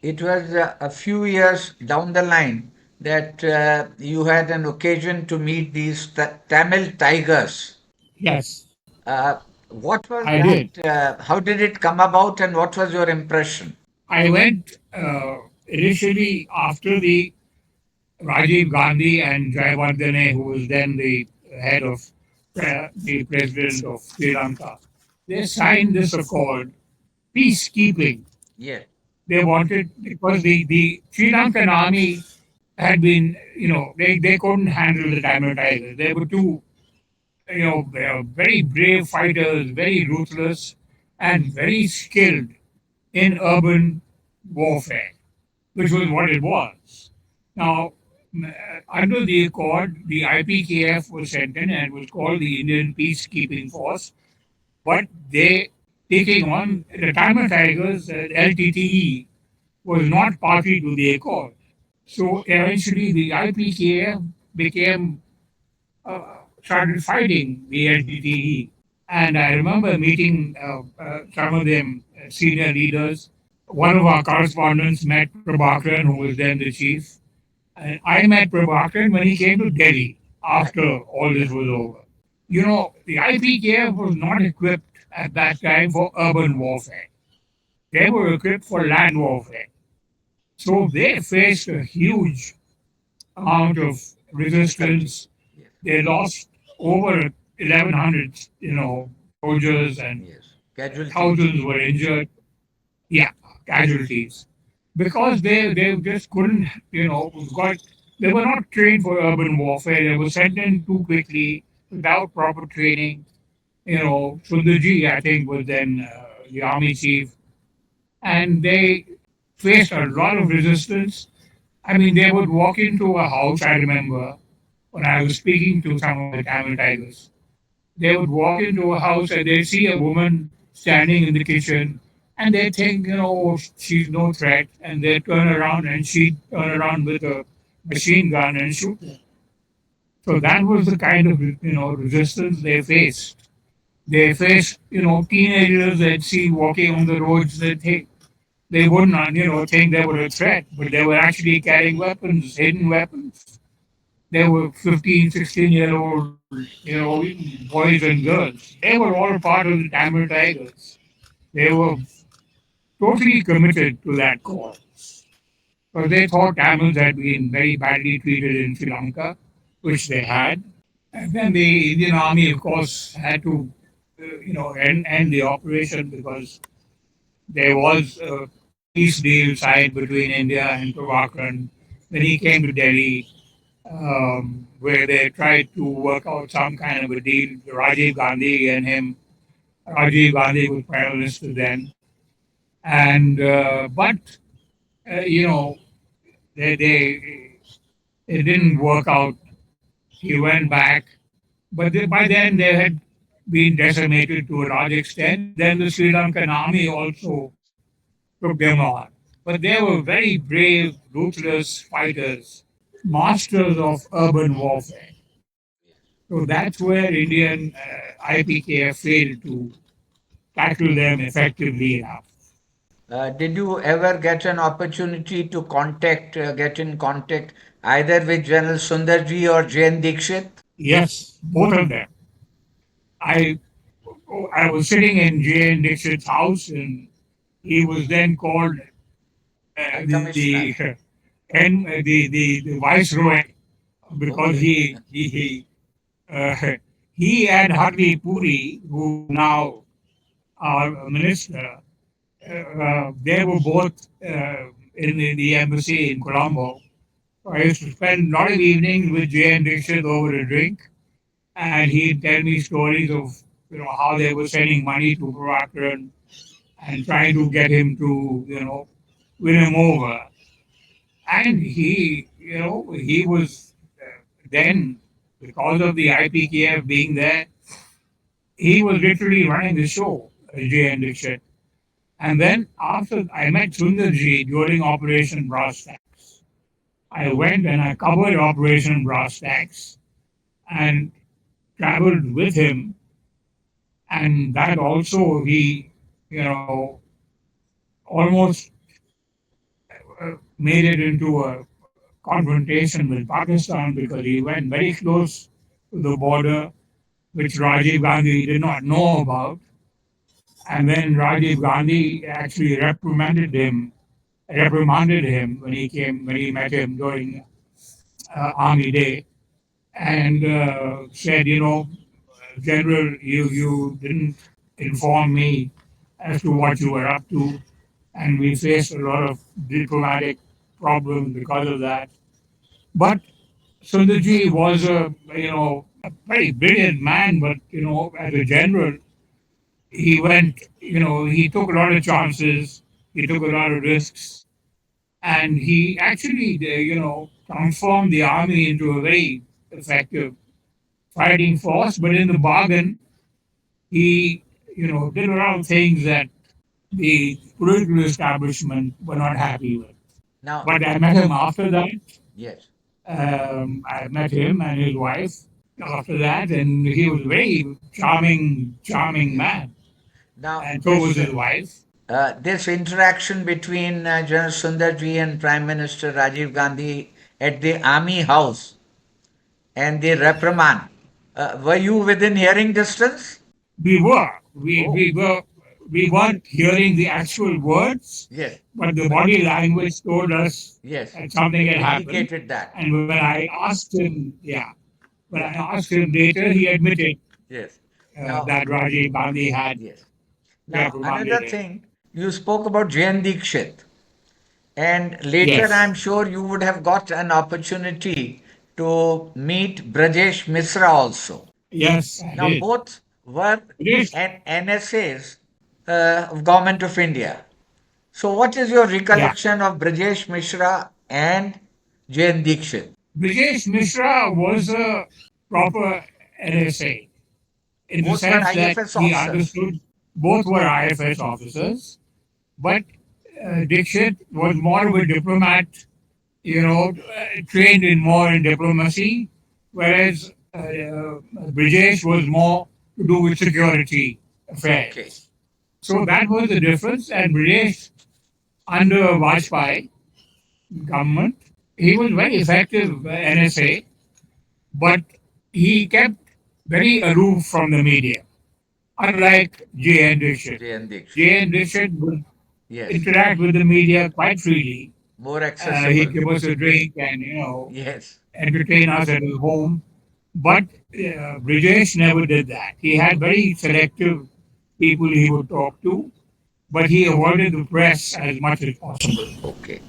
it was a few years down the line that you had an occasion to meet these Tamil tigers. Yes, Uh, what was I that? did. How did it come about, and what was your impression? I went initially after the Rajiv Gandhi and Jayawardene, who was then the head of the president of Sri Lanka. They signed this accord, peacekeeping. Yeah, They wanted, because the Sri Lankan army had been, they couldn't handle the Tamil Tigers. They were too, they are very brave fighters, very ruthless, and very skilled in urban warfare, which was what it was. Now, under the accord, the IPKF was sent in and was called the Indian Peacekeeping Force, but they taking on the Tamil Tigers, LTTE, was not party to the accord. So eventually the IPKF became started fighting the LTTE. And I remember meeting some of them senior leaders. One of our correspondents met Prabhakaran, who was then the chief. And I met Prabhakaran when he came to Delhi after all this was over. The IPKF was not equipped at that time for urban warfare. They were equipped for land warfare. So they faced a huge amount of difficulty. resistance. Yes, They lost over 1,100, soldiers, and yes. Casualties. thousands were injured. Yeah, casualties. Because they just couldn't, got, they were not trained for urban warfare. They were sent in too quickly without proper training. Sundarji, I think, was then the army chief, and they faced a lot of resistance. I mean, they would walk into a house, I remember, when I was speaking to some of the Tamil Tigers. They would walk into a house and they'd see a woman standing in the kitchen and they think, oh, she's no threat. And they'd turn around and she'd turn around with a machine gun and shoot them. So that was the kind of, resistance they faced. They faced, teenagers they'd see walking on the roads. They wouldn't, think they were a threat, but they were actually carrying weapons, hidden weapons. They were 15, 16-year-old, boys and girls. They were all part of the Tamil Tigers. They were totally committed to that cause. Because they thought Tamils had been very badly treated in Sri Lanka, which they had. And then the Indian army, of course, had to, end the operation because there was a peace deal signed between India and Prabhakaran when he came to Delhi, where they tried to work out some kind of a deal. Rajiv Gandhi and him. Rajiv Gandhi was prime minister then, and but you know they it didn't work out. He went back, but by then they had been decimated to a large extent, and then the Sri Lankan army also took them on. But they were very brave, ruthless fighters, masters of urban warfare. So that's where Indian IPKF failed to tackle them effectively enough. Did you ever get an opportunity to get in contact either with General Sundarji or Jain Dixit? Yes, both of them. I I was sitting in J.N. Dixit's house, and he was then called High the Commissioner. and the viceroy because Okay. uh, he and Hardi Puri, who's now our minister, they were both in the embassy in Colombo. So I used to spend a lot of evenings with J.N. Dixit over a drink, and he'd tell me stories of how they were sending money to Prabhakaran and trying to get him to win him over. And he was then, because of the IPKF being there, he was literally running the show, J.N. Dixit. And then after I met Sundarji during Operation Brass Tacks, I went and I covered Operation Brass Tacks and traveled with him. And that also he, almost made it into a confrontation with Pakistan because he went very close to the border, which Rajiv Gandhi did not know about. And then Rajiv Gandhi actually reprimanded him when he met him during Army Day, and said, General, you didn't inform me as to what you were up to, and we faced a lot of diplomatic problems because of that. But Sundarji was a very brilliant man, but as a general, he went, he took a lot of chances, he took a lot of risks, and he actually, transformed the army into a very effective fighting force. But in the bargain, he, did a lot of things that the political establishment were not happy with. Now, But I met him after that. yes. I met him and his wife after that, and he was a very charming man, Now, and so was his wife. this interaction between General Sundarji and Prime Minister Rajiv Gandhi at the Army House and the reprimand, were you within hearing distance? We were, Oh, we weren't hearing the actual words, yes, but the body language told us yes, that something had happened. indicated that. And when I asked him, yeah, when I Yes, asked him later, he admitted yes. Now, that Rajiv Gandhi had yes. Now, reprimanded another him. thing, you spoke about J.N. Dixit, and later Yes, I'm sure you would have got an opportunity to meet Brajesh Mishra also. yes, I Now, did. both were It NSAs of Government of India. So, what is your yeah. recollection of Brajesh Mishra and J.N. Dixit? Brajesh Mishra was a proper NSA in the Both were sense that IFS he officers. understood both were IFS officers, but Dixit was more of a diplomat, trained in more in diplomacy, whereas Brajesh was more to do with security Okay. affairs. So that was the difference. And Brajesh, under Vajpayee government, he was very effective NSA, but he kept very aloof from the media, unlike J.N. Dixit. J.N. Dixit. J.N. Dixit would Yes. interact with the media quite freely. More He'd accessible. give us a drink and, Yes. entertain us at his home. But Brajesh never did that. He had very selective people he would talk to, but he avoided the press as much as possible. Okay.